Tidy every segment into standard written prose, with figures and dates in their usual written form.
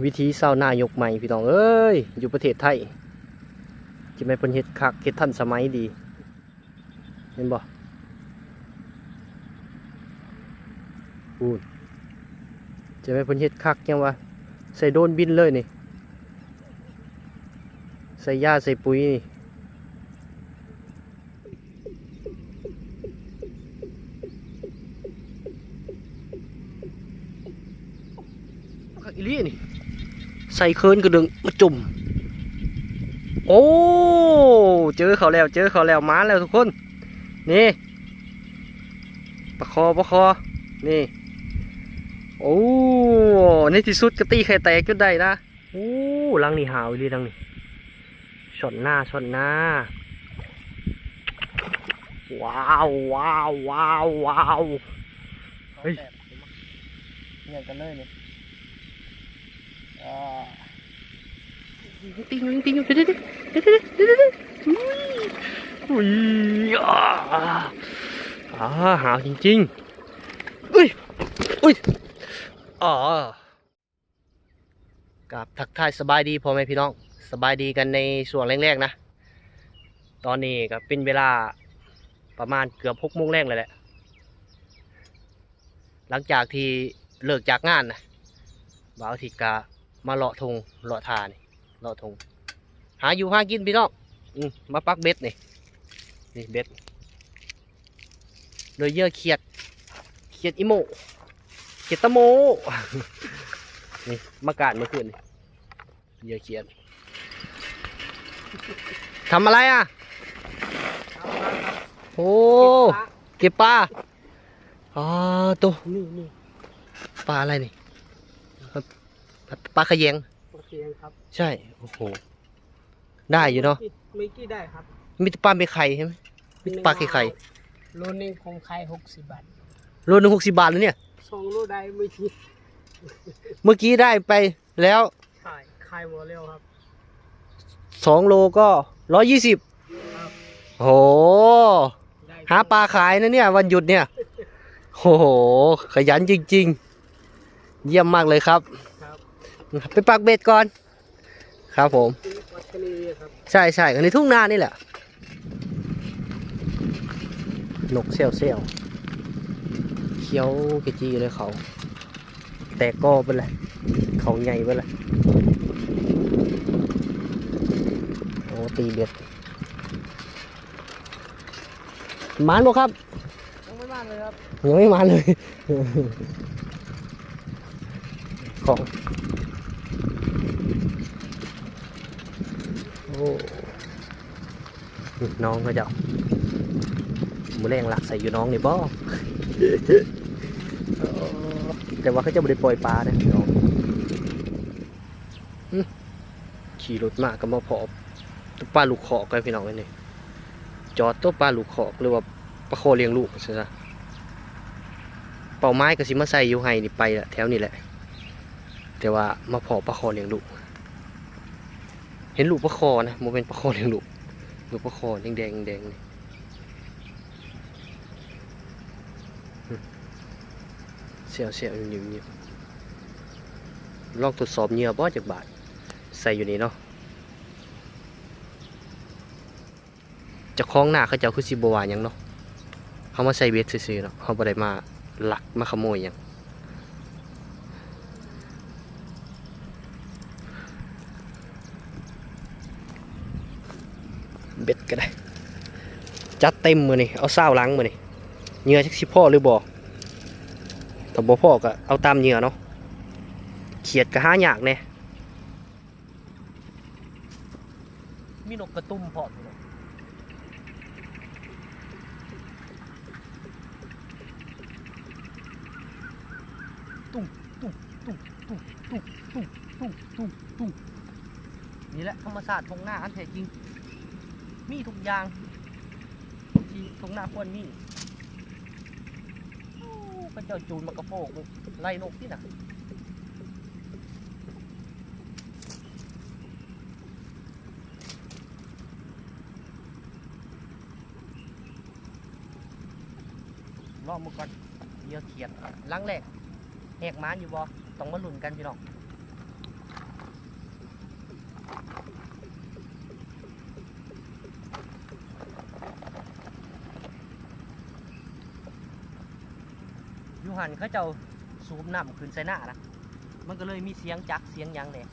วิธีเศร้าหน้ายกใหม่พี่น้องเอ้ยอยู่ประเทศไทยจะไม่เพิ่นเฮ็ดคักเฮ็ดทันสมัยดีเห็นบ่พูดจะไม่เพิ่นเฮ็ดคักยังวะใส่โดรนบินเลยนี่ใส่ยาใส่ปุ๋ยนี่คักอีหลีนี่ใส่เคินกระดึงมาจุ่มโอ้เจอเขาแล้วมาแล้วทุกคนนี่ประคอนี่โอ้ในที่สุดกระตีไข่แตกก็ได้นะโอ้ลังนี่หาวอีหลีลังนี่ช็อตหน้าว้าวเฮ้ยเนี่ยกันเลยเนี่ยติ้งอยู่เดี๋ยวอุ้ยหาวจริงๆอุ้ยกับทักทายสบายดีพ่อแม่พี่น้องสบายดีกันในส่วนแรกๆนะตอนนี้ก็เป็นเวลาประมาณเกือบ6 โมงแรกเลยแหละหลังจากที่เลิกจากงานนะบ่าวอาทิตย์ก็มาเลาะทงเลาะทานี่เลาะทงหาอยู่หากินพี่น้องมาปักเบ็ดนี่เบ็ดโดยเยื่อเขียดอีโมเขียดตะโม นี่มากาดเมื่อคืนนี่เยื่อเขียดทำอะไรอ่ะโอ้เก็บปลาตัวนี่ปลาอะไรนี่ปลาขยงครับใช่โอ้โหได้อยู่เนาะไม่กี่ได้ครับมีปลาไม่ไข่ใช่ไหมมีปลาไข่โลนึงคงไข่60 บาทโลนึง60 บาทเลยเนี่ย2 โลได้ไม่กี่เมื่อกี้ได้ไปแล้วไข่หมดแล้วครับ2 โลก็120โอ้โหหาปลาขายนะเนี่ยวันหยุดเนี่ยโอ้โหขยันจริงๆเยี่ยมมากเลยครับไปปักเบ็ดก่อนครับผมใช่กันในทุ่งนานี่แหละนกเซี่ยวเขียวกระจีเลยเขาแตกก็เป็นไรเขาใหญ่เป็นไรโอ้ตีเบ็ดมานบ่ครับยังไม่มาเลยครับยังไม่มาเลยของโอ้น้องเขาจะมือแรงหลักใส่อยู่น้องนี่บ่แต่ว่าเขาจะไม่ได้ปล่อยปลาเนี่ยน้องขี่รถมากก็มาพอตัวปลาลูกขอกกันพี่น้องกันนี่จอดตัวปลาลูกขอกหรือว่าปลาโคเลี้ยงลูกใช่ไหมเป่าไม้ก็สิมาใส่อยู่ให้นี่ไปละแถวนี้แหละแต่ว่ามาพอปลาโคเลี้ยงลูกเห็นลูกปลาคอนะโมเป็นปลาคอเลี้ยงลูกปลาคอแดงนี่เสียวอยู่ลองตรวจสอบเหยื่อบ่จากบาทใส่อยู่นี่เนาะจะคล้องหน้าเขาเจ้าคือสิบวาอย่างเนาะเขามาใส่เบ็ดซื่อๆเนาะเขาบ่ได้มาหลักมาขโมยอย่างเบ็ดก็ได้จัดเต็มมือนี่เอาเศร้าล้างมือนี่เหยื่อชักสิพ่อหรือบ่ถ้าบ่พ่อก็เอาตามเหยื่อเนาะเขียดก็หายากเนี่ยมีนกกระตุ้มพอตุ้มนี่แหละธรรมชาติทงหน้าอันแท้จริงมีทุกอย่างที่ทงหน้าควรมีพระเจ้าจูนมากระโปงไล่นกที่ไหนรอบมือก่อนเยอะเขียดล้างแรกแหกม้านอยู่บ่ต้องมาหลุนกันพี่น้อง ยูหันเขาเจ้าสูบน้ำขึ้นใส่หน้านะมันก็เลยมีเสียงจักเสียงหยังเนี่ย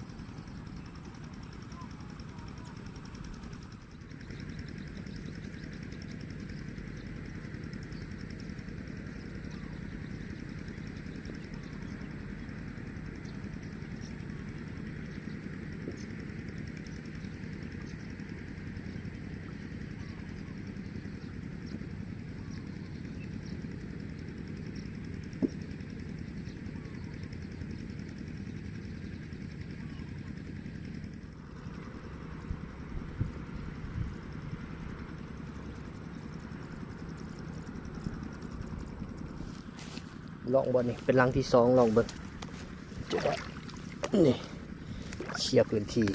ลองบอลนี่เป็นรังที่สองลองเบิ้งจะได้นี่เคลียร์พื้นที่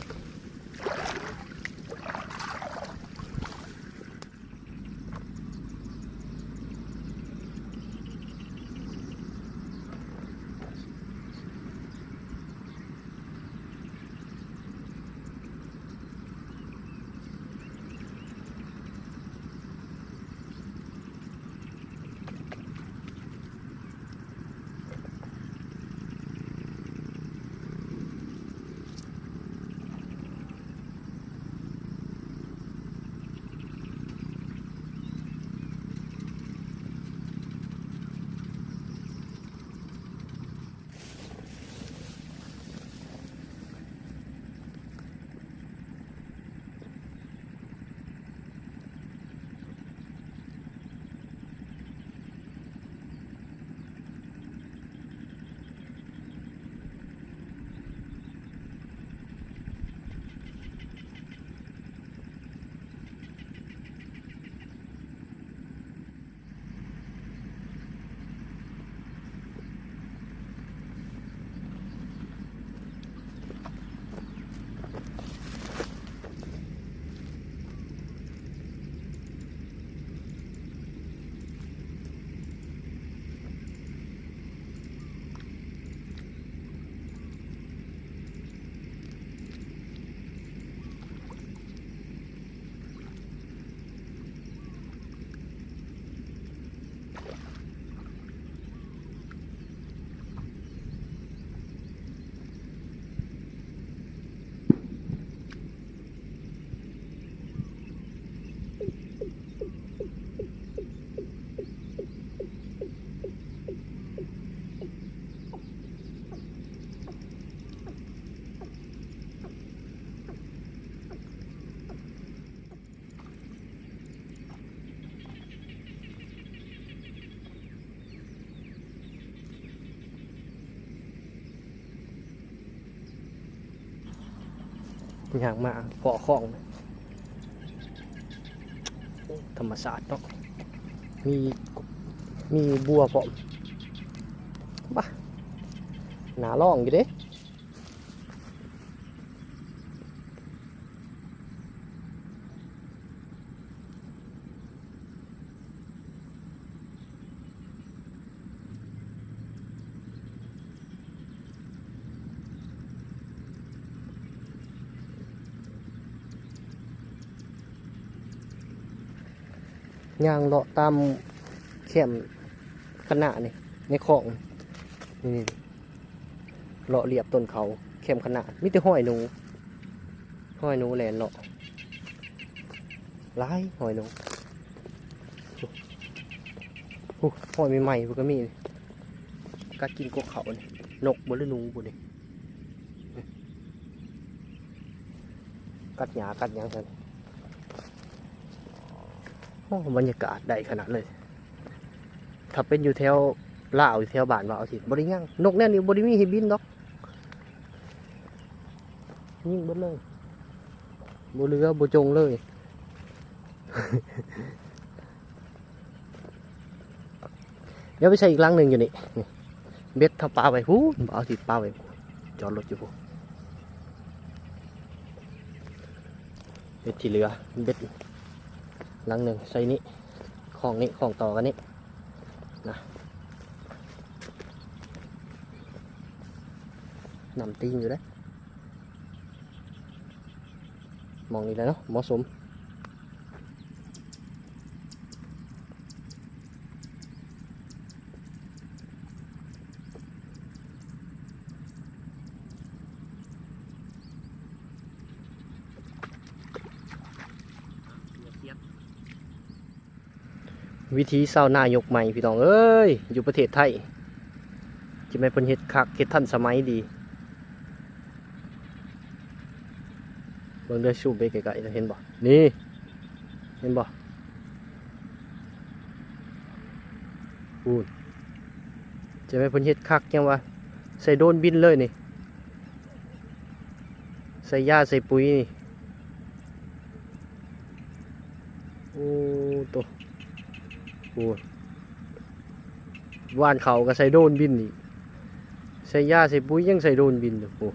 อย่างมาเกาะของธรรมศาสตร์เนาะมีบัวเปาะบ้าหนาล่องอยู่เด้ย่างเลาะตามแคมขนาดนี่ในคลองนี่เลาะเรียบต้นเขาแคมขนาดมิแต่ห้อยหนูแหลนเลาะร้ายห้อยหนูห้อยใหม่ๆพวกก็มีกัดกินกบเขาเนี่ยนกบนหรือหนูบนนี่กัดหยากัดหยังกันบรรยากาศได้ขนาดเลย ถ้าเป็นอยู่แถวลาวอยู่แถวบ้านว่าเอาสิบริย่างนกแน่นี่บริมีให้บินดอกยิงบดเลยบเรือบ่จงเลย เดี๋ยวไปใส่อีกลังหนึ่งอยู่นี่เบ็ดทับปลาไปหูเอาสิปลาไปจอดรถอยู่หูเบ็ดที่เรือเบ็ดลังหนึ่งใส่นี้ของต่อกันนี้นะนำตีนอยู่ได้ มองนี่แหละเนาะเหมาะสมวิธีเศร้าหน้ายกใหม่พี่น้องเอ้ยอยู่ประเทศไทยจะไม่เพิ่นเฮ็ดคักเฮ็ดทันสมัยดีเบิ่งเด้อชูไปไกลๆเห็นบ่นี่เห็นบ่พูดจะไม่เพิ่นเฮ็ดคักยังวะใส่โดรนบินเลยนี่ใส่ยาใส่ปุ๋ยนี่โอ้ตัวพูดว่านเขาก็ใส่โดรนบินนี่ใส่ยาใส่ปุ๋ยยังใส่โดรนบินอยู่โอ้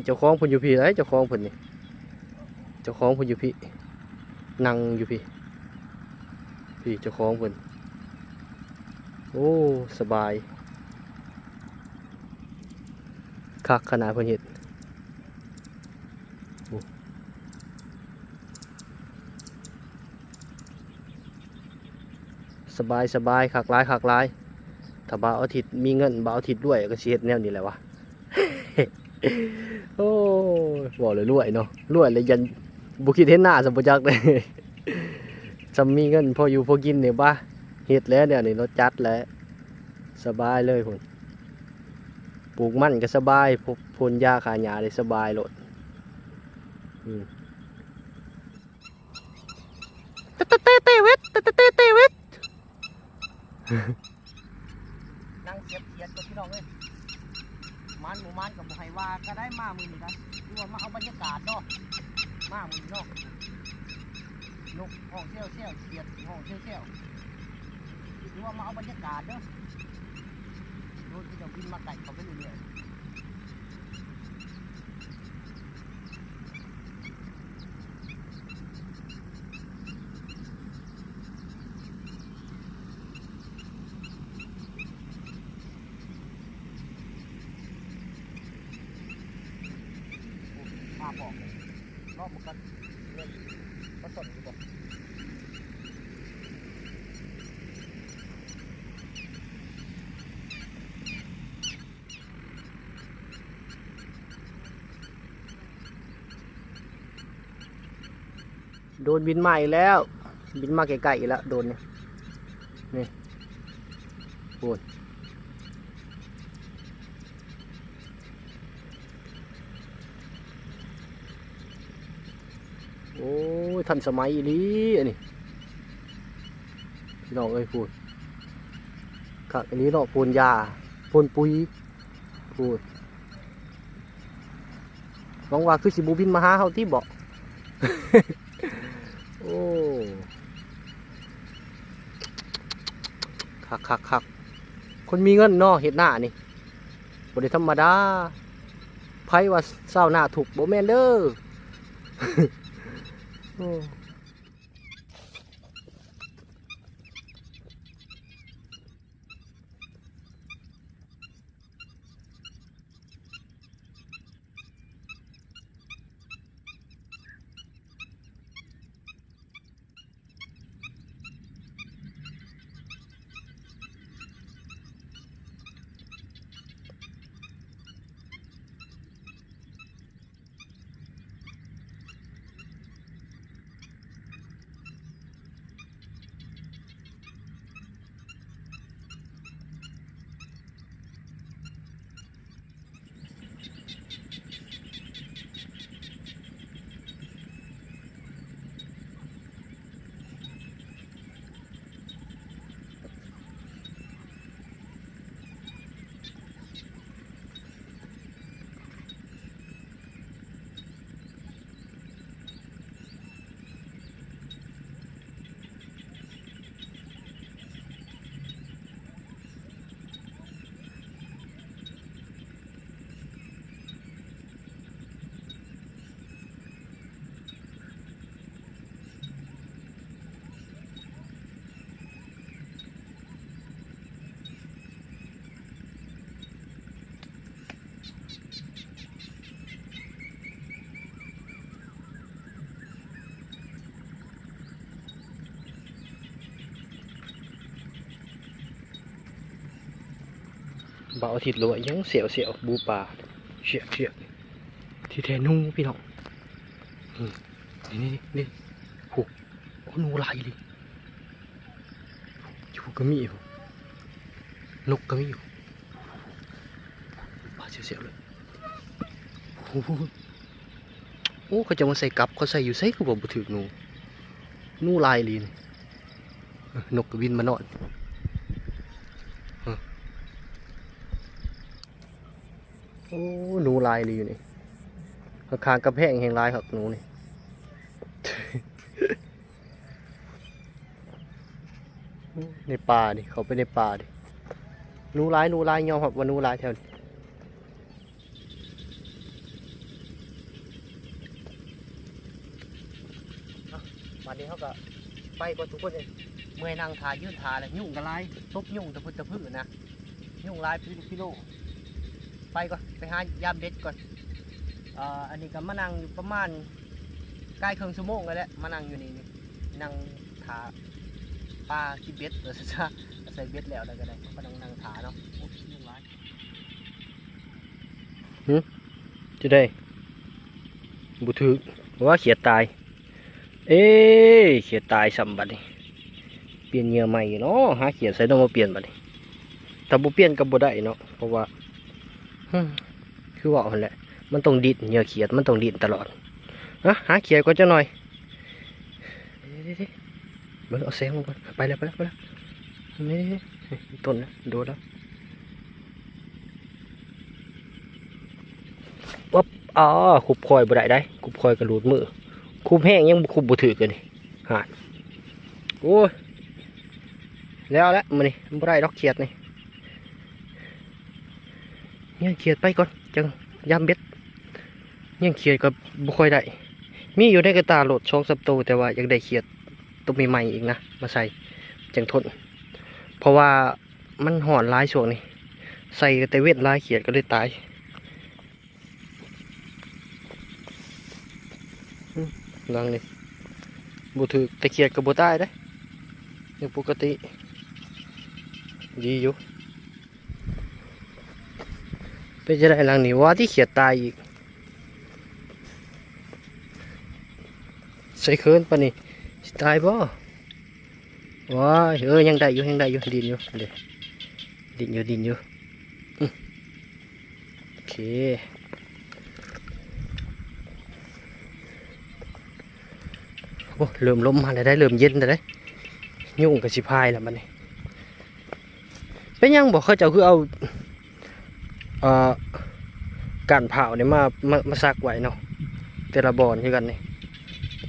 เจ้าของเพิ่นอยู่พี่ไอ้เจ้าของเพิ่นนี่เจ้าของเพิ่นอยู่พี่นั่งอยู่พี่เจ้าของเพิ่นโอ้สบายคักขนาดเพิ่นเฮ็ดโอ้สบายคักหลายถ้าบ่าวอาทิตย์มีเงินบ่าวอาทิตย์ด้วยก็สิเฮ็ดแนวนี้แหละวะ โอ้บอกเลยรวยเนาะรวยเลยยันบุคิดเห็นหน้าสมบูรณ์เลย จะมีเงินพออยู่พอกินเนี่ยบ้าเฮ็ดแล้วเนี่ยนี่รถจัดแล้วสบายเลยคนปลูกมันก็สบายพ่นยาขาหญ้าได้สบายโลดเตเวทนั่งเสียบเขียดกับพี่น้องเลยมันหมู่มันกับบุไหว่าก็ได้มามือนี่นะดูว่ามาเอาบรรยากาศเนาะมามือเนาะนกห้องเซี่ยวเขียดห้องเซี่ยวดูว่ามาเอาบรรยากาศเนาะดูที่จะบินมาไก่เขาไปเรื่อยมาบอกรอบมันกันเลยผสมดีกว่าโดนบินมาอีกแล้วบินมาไกลๆอีกแล้วโดนนี่โอ้ยโอ้ยทันสมัยอีหลีอันนี้พี่น้องเอ้ยพูดขักอันนี้เนาะพ่นยาพ่นปุ๋ยพูดหวังว่าคือสิบูบินมาหาเฮาที่บอก โอ้คักคนมีเงินเนาะเฮ็ดหน้านี่บ่ได้ธรรมดาไผว่าเศร้าหน้าถูกบ่แม่นเด้อ โอ้ บ่าวอาทิตย์หรือว่ายังเสียวบูปลาเฉียที่แทนูพี่น้องนี่โอ้นูลายเลยอยู่ก็มีอยู่นกก็มีอยู่ปลาเสียวเลยโอ้เขาจะมาใส่กับเขาใส่อยู่ใส่คือบ่ถึกนูลายเลยนกก็บินมานอนโอ้หนูลายเลยอยู่นี่ข้างกระแพงแห่งลายครับหนูนี่ ในป่าดิเขาไปในป่าดิหนูลายยอมครับว่าหนูลายแถวนี้วันนี้เขาก็ไปก่อนทุกคนเลยเมื่อยนั่งทายืนทาเลยยุ่งกับลายตบยุ่งตะพื้นนะยุ่งลายพี่โลไปก่อนไปหายามเบ็ดก่อนอันนี้ก็มานั่งอยู่ประมาณใกล้ครึ่งชั่วโมงแล้วแหละมานั่งอยู่นี่นั่งถาปลากินเบ็ดใส่เบ็ดแล้วก็ได้ก็นั่งถาเนาะโอ้ยยุ่งร้ายจะได้บุทึกว่าเขียดตายเขียดตายสัมบัติเปลี่ยนเหยื่อใหม่เนาะหาเขียดใส่ต้องมาเปลี่ยนบัดนี้ถ้าบุเปลี่ยนก็บ่ได้เนาะเพราะว่าคือว่าหั่นแหละมันต้องดิดเหยื่อเขียดมันต้องดิดตลอดหาเขียดก็จะหน่อยเบิ่งเอาแสงลงก่อนไปแล้วนี่ต้นนะดูแล้ววับขุบคอยบ่ได้ขุบคอยกระดูดมือขุบแห้งยังขุบบ่ถือกันนี่หาดโอ้ยแล้วมันนี่บ่ได้ดอกเขียดนี่ยังเขียดไปก่อนจังยามเบ็ดยังเขียดก็บ่ค่อยได้มีอยู่ในกระตาโหลด2-3ตัวแต่ว่ายังได้เขียดต้องมีใหม่อีกนะมาใส่จังทนเพราะว่ามันห่อนร้ายช่วงนี้ใส่แต่เวทร้ายเขียดก็เลยตายลังนี่บูถือแต่เขียดกับบูตายได้ยังปกติดีอยู่เป็นจะได้ลังนี่ว่าที่เขียดตายอีกใส่เคินปะนี่ตายบ่ว้ายังได้อยู่ดินอยู่เดี๋ยวดินอยู่โอเคโอ้เริ่มลมมาแล้วได้เริ่มเย็นแล้วได้ยุ่งกับสิพายแล้วมันนี่เป็นยังบอกเขาเจ้าคือเอาการเผาเนี่ยมาซักไว้เนาะแต่ละบอนคือกันนี่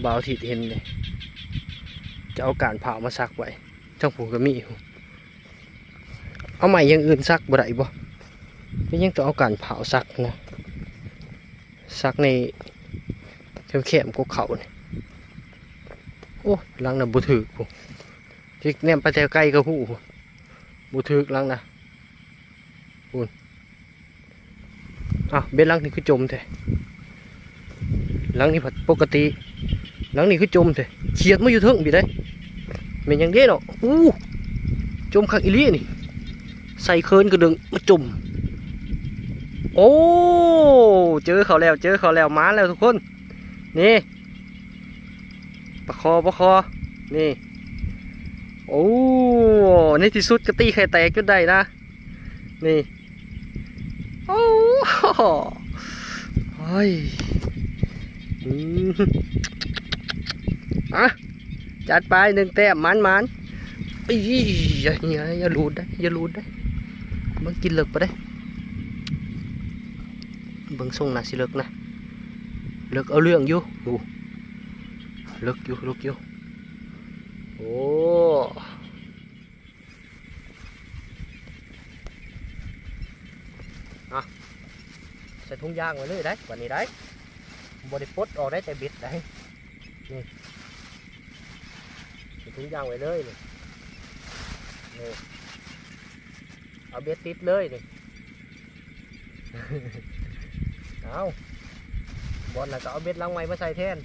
บ่าวที่เห็นเลยจะเอาการเผามาซักไว้ช่างผูกก็มีเอาใหม่ยังอื่นซักบ่ได้บ่ไม่ยังต้องเอาการเผาซักนะซักในแคมๆกกเขาเนี่ยโอ้ลังน่ะบุถือผมที่เนี่ยไปแต่ไกลก็หูบุถือลังน่ะคุณเบ็ดลังนี่คือจมแท้ลังนี่ผัดปกติลังนี่คือจมแท้เขียดมาอยู่เทิงบีได้เป็นยังเด้เนาะจมคักอีลี่นี่ใส่เคินกระดึงมาจมโอ้เจอเขาแล้วมาแล้วทุกคนนี่ปะคอนี่โอ้ในที่สุดกระตีไข่แตกจนได้นะนี่โอ้เฮ้ยจัดไป1 แต้มมันอย่าหลุดได้มึงกินเลิกไปได้เบิ่งส่งน่ะสิเลิกนะเลิกเอาเรื่องอยู่เลิกอยู่โอ้ใส่ถุงยางไว้เลยได้วันนี้ได้บริปดออกได้แต่บิดได้นี่ใส่ถุงยางไว้เลยนี่เอาเบ็ดติดเลยนี่ เอาบอลน่ะก็เอาเบ็ดลังไม้มาใส่แทน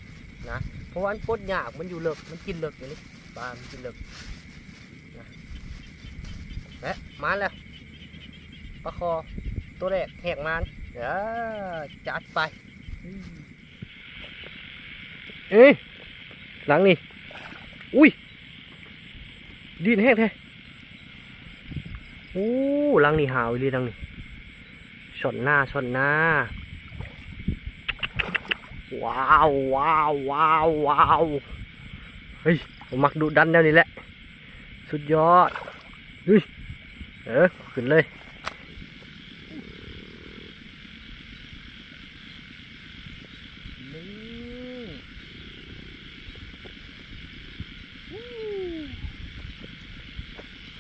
นะเพราะว่ามันปดยากมันอยู่เลิกมันกินเลิกอย่างนี้ปลามันกินเลิกนะและมาแล้ว ปลาคอตัวแรกแหกมันจัดไปเอ้ยหลังนี่อุ้ยดินแห้งแท้โอ้หลังนี่หาวเลยหลังนี่ช็อตหน้าว้าวเฮ้ยผมมักดุดันแล้วนี่แหละสุดยอดเฮ้ยขึ้นเลย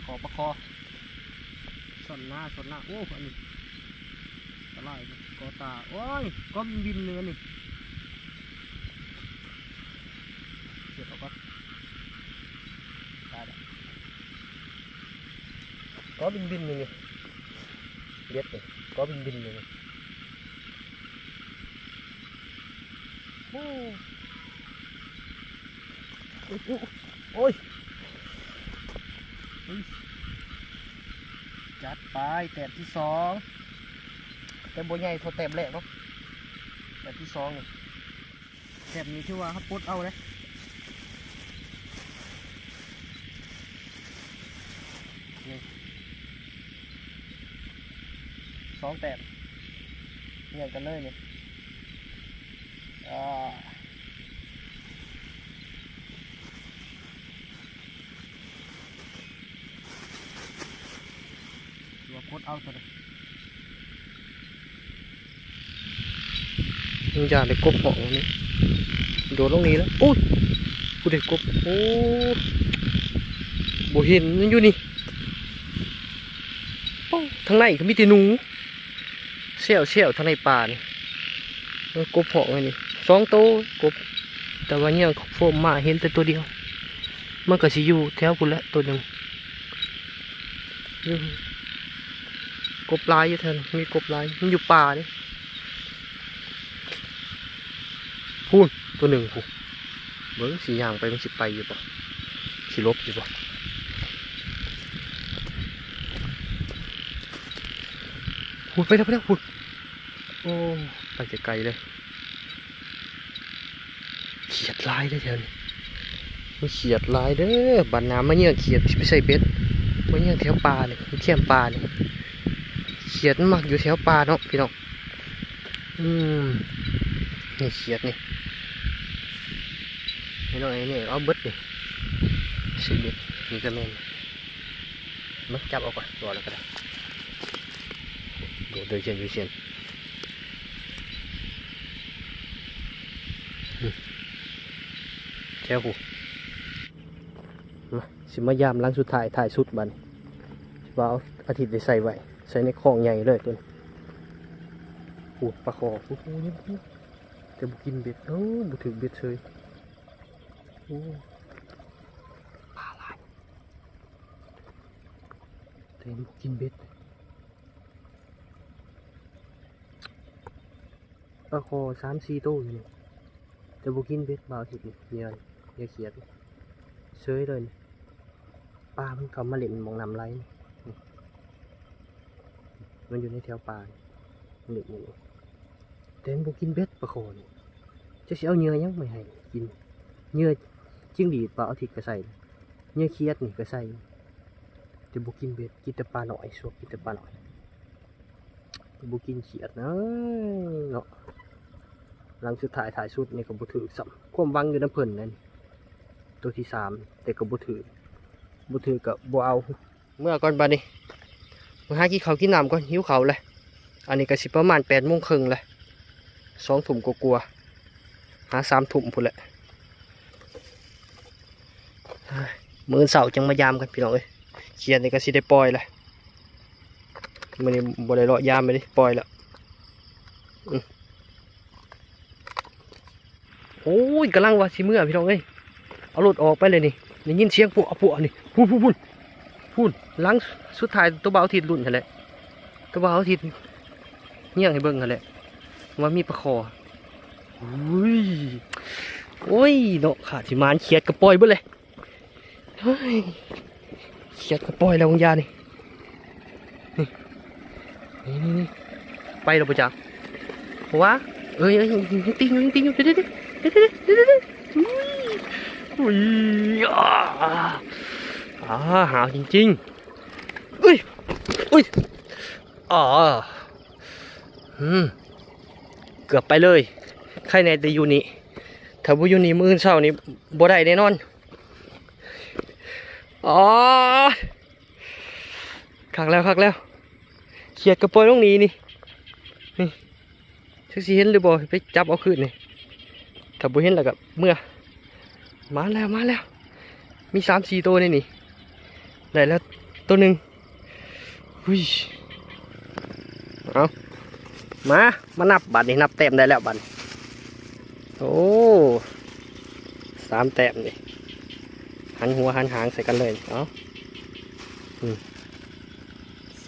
ขอประคอช็อตหน้าโอ้อันนี้อะไรกอตาโอ้ยก็บินเนื้อนี่เดี๋ยวเอาก่อนได้แล้วก็บินนี่เด็ดเลยก็บินเลยโอ้ยจัดไปแต้มที่สองแต่บัวใหญ่เท่าแต้มแรกเนาะแต้มที่สองนี่แต้มนี้ที่ว่าเขาปลดเอาเลยนี่สองแต้มเหมือนกันเลยนี่ตัวโคตรเอาตัวเลยมึงอย่าได้กบของนี่โดนตรงนี้แล้วโอ้ยกูได้กบโอ้บ่เห็นมันอยู่นี่ทางในก็มีแต่หนูเสี่ยวทางในป่านี่กบของนี่สองตัวกบแต่ว่าเนี่ยโฟมมาเห็นแต่ตัวเดียวมันก็สิอยู่แถวกูละตัวหนึ่งกบลายอยู่แถวนั้นมีกบลายมันอยู่ป่านี่พูนตัวหนึ่งพูเบิ้งสีย่างไปมันสิไปอยู่ป่ะสิลบอยู่ป่ะพูดไปแล้วพูดโอ้ไปไกลเลยเขียดลายได้เถอะมันเขียดลายเด้อบันน้ำมันเนี่ยเขียดไม่ใช่เบ็ดมันเนี่ยแถวป่าเนี่ยมันเข้มป่าเนี่ยเขียดมันมักอยู่แถวป่าเนาะพี่น้องนี่เขียดนี่นี่น้องไอ้นี่เอาเบิดนี่สิเบ็ดนี่ก็แม่นมันจับเอาก่อนตัวแล้วก็ได้โดดเชียนแช่หูมาสิมายามหลังสุดท้ายถ่ายสุดบันว่าเอาอาทิตย์ได้ใส่ไว้ใส่ในคลองใหญ่เลยตัวนี้โอ้ปลาคอโอ้โหนี่แต่บุกินเบ็ดโอ้บุถึงเบ็ดเลยโอ้ปลาลายแต่บุกินเบ็ดปลาคอ3-4ตัวอยู่นี่แต่บุกินเบ็ดบาวทิศนี่เนี่ยเขียดเซยเลยปลามันเขามาเล่นมองน้ำไหลมันอยู่ในแถวป่าเล่นอยู่นี่แต่บุกินเบ็ดปลาคอนี่จะเอาเนื้อยังไม่ให้กินเนื้อจิ้งหรีดปลาเอาทิศก็ใส่เนื้อเขียดนี่ก็ใส่แต่บุกินเบ็ดกินแต่ปลาหน่อยสวกกินแต่ปลาหน่อยบุกินเขียดเนาะหลังสุดท้ายถ่ายสุดนี่ก็บุถือสัมความวังอยู่น้ำเพลินนั่นตัวที่3แต่ก็บุถือกับบัวเอาเมื่อก่อนบานี้มาหากินข้าวกินน้ำก่อนหิวข้าวเลยอันนี้ก็สิประมาณ8:30เลย2 ทุ่มกลัวหา3 ทุ่มพุ่นแหละมื้อเสาร์จังมายามกันพี่น้องเอ้ยเขียนนี่ก็สิได้ปล่อยเลยมื้อนี้บ่ได้เลาะยามไปดิปล่อยแล้วโอ้ยกำลังว่าสิเมื่อพี่น้องเอ้ยเอารถออกไปเลยนี่ได้ยินเสียงปั่วนี่พูนหลังสุดท้ายตัวบ่าวทิศรุ่นหั่นแหละตัวบ่าวทิศเงี้ยให้เบิ่งหั่นแหละว่ามีปลาคอโอ้ยเนาะขาดสิมานเขียดกระปล่อยเบิดเลยเฮ้ยเขียดกระปล่อยแล้ววงยานี่ นี่ไปเราไปจักหัวเอ้ยยังติงยังติงอยู่เด็ดอุ้ยหาวจริงๆอุ้ยเกือบไปเลยใครในแต่อยู่นี่ถ้าบุอยู่นี่มื้อเช้านี้บ่ได้แน่นอนคักแล้วเขียดกระโปรงตรงนี้นี่ชักสิเห็นหรือบ่ไปจับเอาคืนนี่ถ้าบ่เห็นแล้วก็เมื่อมาแล้วมี3-4ตัวนี่ได้แล้วตัวหนึ่งเอามานับบัตรนี่นับแต้มได้แล้วบัตรโอ้3 แต้มนี่หันหัวหันหางใส่กันเลยเอา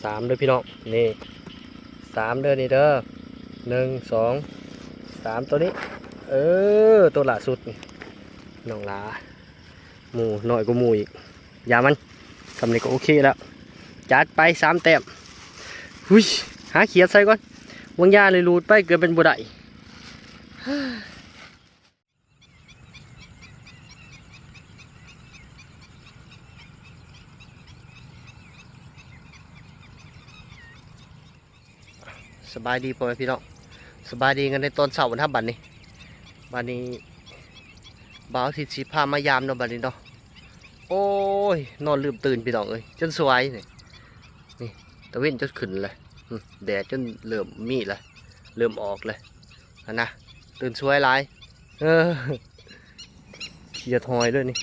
3เด้อพี่น้องนี่3เด้อนี่เด้อ1 2 3ตัวนี้ตัวล่าสุดน้องลาหมูหน่อยก็หมูอีกอย่ามันทำนี่ก็โอเคแล้วจัดไป3 แต้มหาเขียดใส่ก่อนวางยาเลยรูดไปเกิดเป็นบุได้สบายดีพ่อแม่พี่น้องสบายดีกันในตอนเช้าวันทับบัดนี้บ่าวทิศสีพามายามเนาะบัดนี้เนาะโอ้ยนอนลืมตื่นพี่น้องเอ้ยจนสวยนี่ตะเว้นจนขึ้นเลยแดดจนเริ่มมีเลยเริ่มออกเลยนะตื่นสวยหลายเขียดหอยด้วยนี่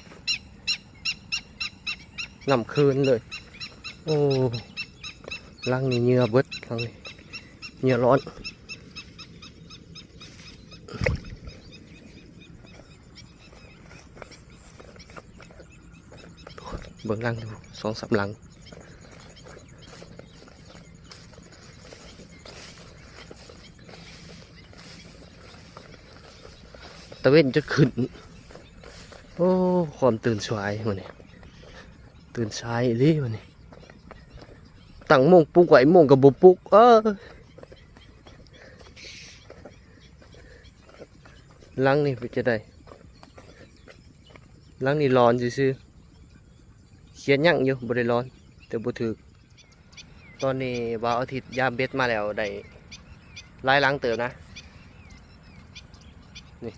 นำคืนเลยโอ้ลังนี่เหงื่อเบิดลังนี่เหงื่อร้อนเบิ่งลังดู2-3 ลังตะเว้นจะขึ้นโอ้ความตื่นสายมันนี่ตื่นสายดิมันนี่ตั้งโมงปลุกไว้โมงกับบุปลุกลังนี่ไปจะได้ลังนี่ร้อนซื่อเขียนยั่งอยู่บ่ได้ร้อนแต่บ่ถึกตอนนี้บ่าวอาทิตย์ยามเบ็ดมาแล้วได้หลายลังเติบนะนี่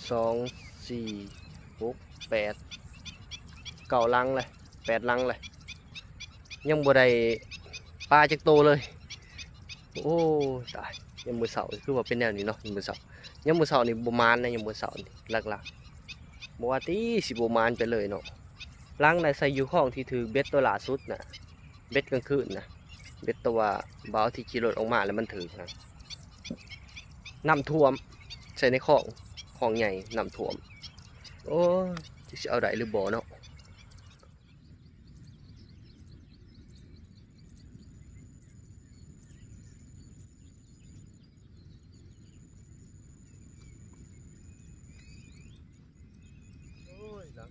2 4 6 8 9 ลังเลย8 ลังเลยยังบ่ได้ปลาจักโตเลยโอ้ตายยังมื้อเช้าคือว่าเป็นแนวนี้เนาะยังมื้อเช้านี่บ่มานนะยังมื้อเช้านี่หลักๆบ่ว่าติสิบ่มานไปเลยเนาะลังน่ะใส่อยู่ข้องที่ถือเบ็ดตัวล่าสุดน่ะเบ็ดกลางคืนน่ะเบ็ดตัวบ่าวที่ขี่รถออกมาแล้วมันถือนะน้ำท่วมใส่ในของใหญ่น้ำท่วมโอ้จะเอาได้หรือบ่เนาะโอ้ยหลัง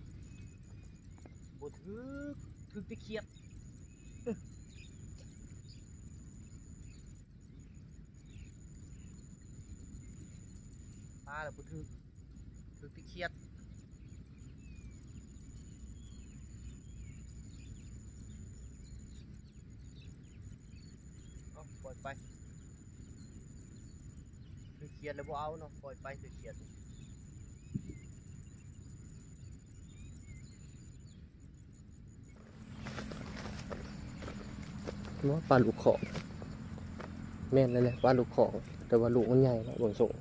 บ่ถึกตะเคียดปลาแล้วบ่ถึกตะเคียดปล่อยไปคือเขียดแล้วบ่เอาเนาะปล่อยไปคือเขียดว่าปลาลูกของแม่นเลยปลาลูกของแต่ว่าลูกมันใหญ่แล้วบ่ส่ง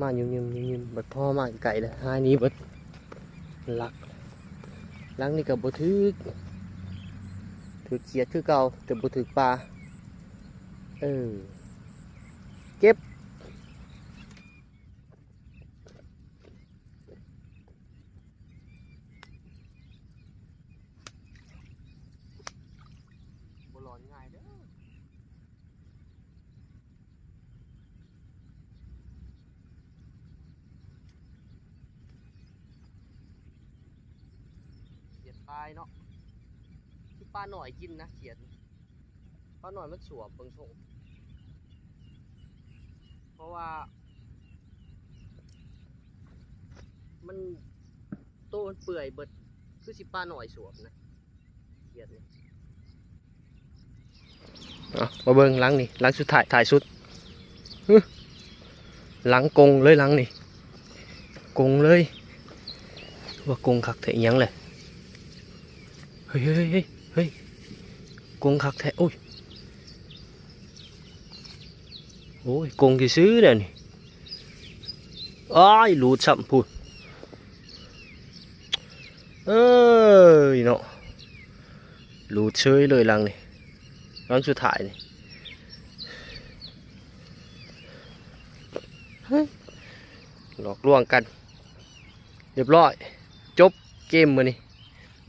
มายืมบัดพ่อมาไก่เลยหายนี้บัดลังนี่กับบ่ถือเขียดคือเก่าแต่บ่ถือปลาเก็บบ่ร้อนง่ายเด้อเขียดตายเนาะ ปลาหน่อยกินนะเขียดปลาหน่อยมันสวบเบิ่งส่งเพราะว่ามันโตมันเปื่อยเบิดคือสิปลาหน่อยสวบนะเขียดนี่มาเบิ่งหลังนี่หลังสุดถ่ายสุดหลังกงเลยหลังนี่กงเลยว่ากงคักแท้ยังเลยเฮ้ยเฮ้ยเฮ้ยเฮ้ยกงคักแท้โอ้ยโอ้ยกงที่ซื้อเนี่ยนี่อ้ายหลุดซ้ำพูดเอ้ยเนาะหลุดเฉยเลยหลังนี่หลังสุดท้ายนี่หลอกลวงกันเรียบร้อยจบเกมมื้อนี้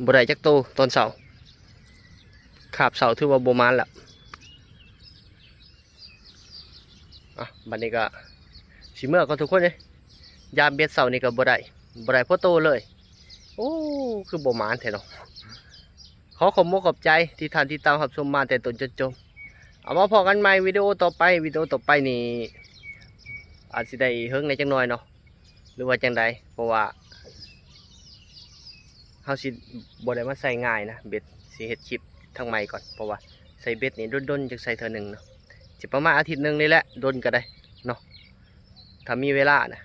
บ่ได้จักโตตอนเช้าขาบเช้าถือว่าบ่มานแล้วบัดนี้ก็สิเมื่อก็ทุกคนเลยยามเบ็ดเช้านี่ก็บ่ได้พอโตเลยโอ้คือบ่มานแท้เนาะขอขอบคุณขอบใจที่ท่านที่ตามรับชมมาแต่ต้นจนจบเอามาพอกันใหม่วิดีโอต่อไปนี่อาจสิได้เฮิงในจังหน่อยเนาะหรือว่าจังใดเพราะว่าเฮาสิบ่ได้มาใส่ง่ายนะเบ็ดสิเฮ็ดคลิปทางใหม่ก่อนเพราะว่าใส่เบ็ดนี่ดนๆจักใส่เทื่อนึงเนาะสิประมาณอาทิตย์นึงนี่แหละดนก็ได้เนาะถ้ามีเวลานะ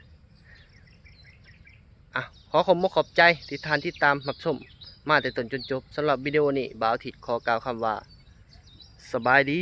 ขอขอบคุณขอบใจที่ท่านที่ตามรับชมมาแต่ต้นจนจบสำหรับวิดีโอนี้บ่าวอาทิตย์ขอกล่าวคำว่าสบายดี